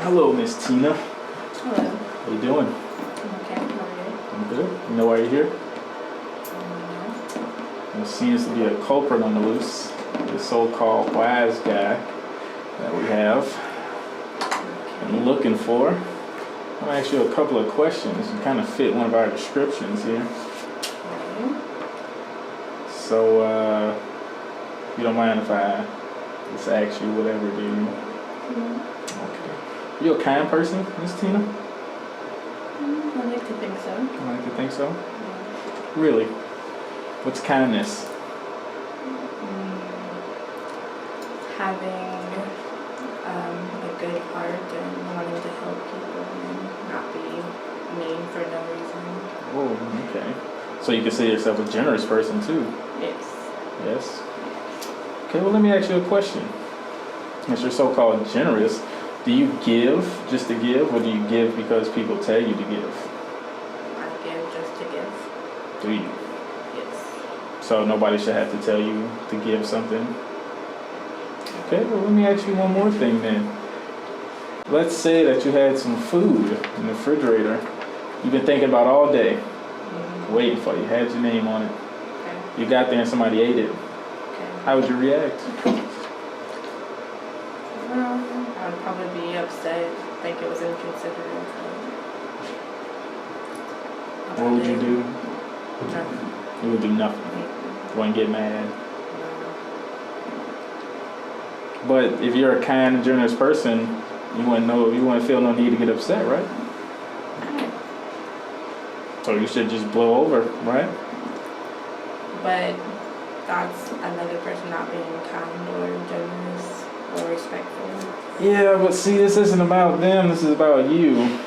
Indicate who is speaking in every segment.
Speaker 1: Hello, Miss Tina.
Speaker 2: Hello.
Speaker 1: How you doing?
Speaker 2: I'm okay. How are you?
Speaker 1: I'm good. You know why you're here? There seems to be a culprit on the loose. The so-called wise guy that we have been looking for. I'm gonna ask you a couple of questions. You kind of fit one of our descriptions here. So, you don't mind if I just ask you whatever, do you? Okay. You a kind person, Miss Tina?
Speaker 2: I like to think so.
Speaker 1: You like to think so?
Speaker 2: Yeah.
Speaker 1: Really? What's kindness?
Speaker 2: Having a good heart and wanting to help people and not be mean for no reason.
Speaker 1: Oh, okay. So you consider yourself a generous person too?
Speaker 2: Yes.
Speaker 1: Yes. Okay, well let me ask you a question. Since you're so-called generous, do you give just to give, or do you give because people tell you to give?
Speaker 2: I give just to give.
Speaker 1: Do you?
Speaker 2: Yes.
Speaker 1: So nobody should have to tell you to give something? Okay, well let me ask you one more thing then. Let's say that you had some food in the refrigerator you've been thinking about all day, waiting for you, had your name on it.
Speaker 2: Okay.
Speaker 1: You got there and somebody ate it.
Speaker 2: Okay.
Speaker 1: How would you react?
Speaker 2: Well, I would probably be upset, think it was inconsiderate.
Speaker 1: What would you do?
Speaker 2: Nothing.
Speaker 1: You would do nothing. You wouldn't get mad. But if you're a kind and generous person, you wouldn't feel no need to get upset, right? So you should just blow over, right?
Speaker 2: But that's another person not being kind or generous or respectful.
Speaker 1: Yeah, but see, this isn't about them, this is about you.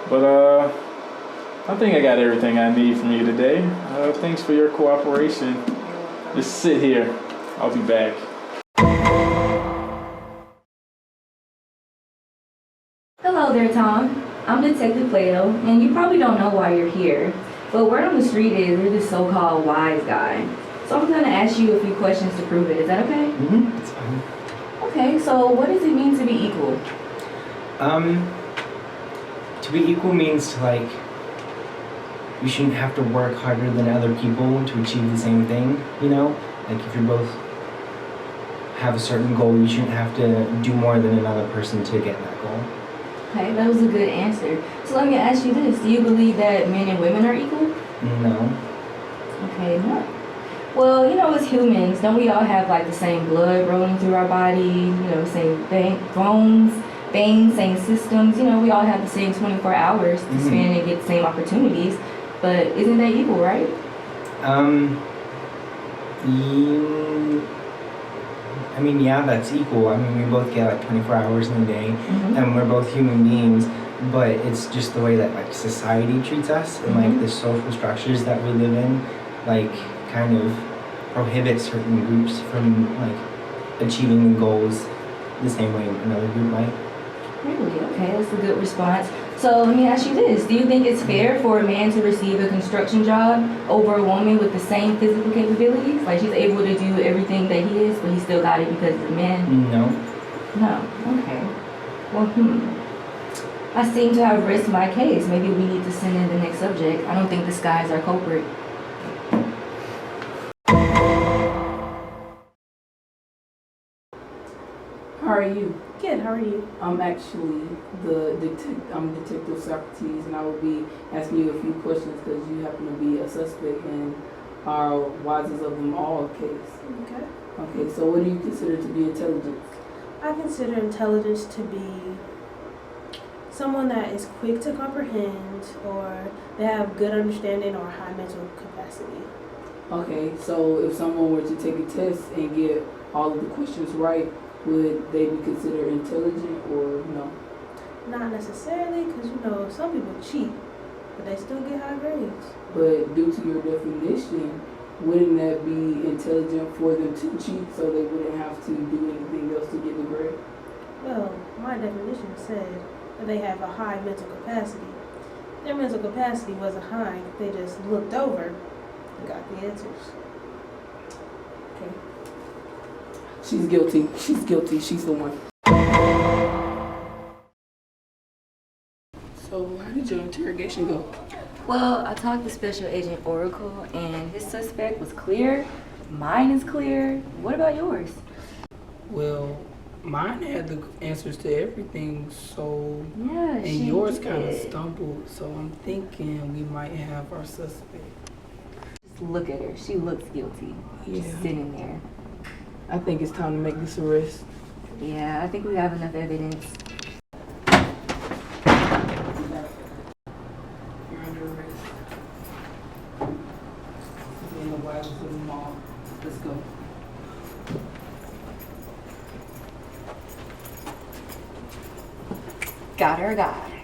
Speaker 1: But I think I got everything I need from you today. Thanks for your cooperation.
Speaker 2: You're welcome.
Speaker 1: Just sit here. I'll be back.
Speaker 3: Hello there, Tom. I'm Detective Plato, and you probably don't know why you're here. But word on the street is you're this so-called wise guy. So I'm going to ask you a few questions to prove it. Is that okay?
Speaker 4: That's fine.
Speaker 3: Okay, so what does it mean to be equal?
Speaker 4: To be equal means to, like, you shouldn't have to work harder than other people to achieve the same thing, you know? Like, if you both have a certain goal, you shouldn't have to do more than another person to get that goal.
Speaker 3: Okay, that was a good answer. So let me ask you this. Do you believe that men and women are equal?
Speaker 4: No.
Speaker 3: Okay, no. Well, as humans, don't we all have like the same blood rolling through our body, same bones, veins, same systems, we all have the same 24 hours to spend and get the same opportunities, but isn't that equal, right?
Speaker 4: Yeah, that's equal. We both get like 24 hours in a day, and we're both human beings, but it's just the way that like society treats us and like the social structures that we live in, like kind of prohibit certain groups from like achieving the goals the same way another group might.
Speaker 3: Really? Okay, that's a good response. So let me ask you this. Do you think it's fair for a man to receive a construction job over a woman with the same physical capabilities? Like she's able to do everything that he is, but he still got it because he's a man?
Speaker 4: No.
Speaker 3: No. Okay. Well, I seem to have risked my case. Maybe we need to send in the next subject. I don't think this guy is our culprit.
Speaker 5: How are you?
Speaker 2: Good, how are you?
Speaker 5: I'm actually I'm Detective Socrates, and I will be asking you a few questions because you happen to be a suspect in our wisest of them all case.
Speaker 6: Okay.
Speaker 5: Okay, so what do you consider to be intelligence?
Speaker 6: I consider intelligence to be someone that is quick to comprehend, or they have good understanding or high mental capacity.
Speaker 5: Okay, so if someone were to take a test and get all of the questions right, would they be considered intelligent or no?
Speaker 6: Not necessarily, because some people cheat, but they still get high grades.
Speaker 5: But due to your definition, wouldn't that be intelligent for them to cheat so they wouldn't have to do anything else to get the grade?
Speaker 6: Well, my definition said that they have a high mental capacity. Their mental capacity wasn't high, they just looked over and got the answers.
Speaker 5: Okay. She's guilty. She's guilty. She's the one. So how did your interrogation go?
Speaker 3: Well, I talked to Special Agent Oracle, and his suspect was clear. Mine is clear. What about yours?
Speaker 5: Well, mine had the answers to everything, so
Speaker 3: Yeah,
Speaker 5: and yours kind of stumbled. So I'm thinking we might have our suspect.
Speaker 3: Just look at her. She looks guilty. Just
Speaker 5: Yeah.
Speaker 3: sitting there.
Speaker 5: I think it's time to make this arrest.
Speaker 3: Yeah, I think we have enough evidence.
Speaker 5: You're under arrest. In the wilds of the mall. Let's go.
Speaker 3: Got her, got her.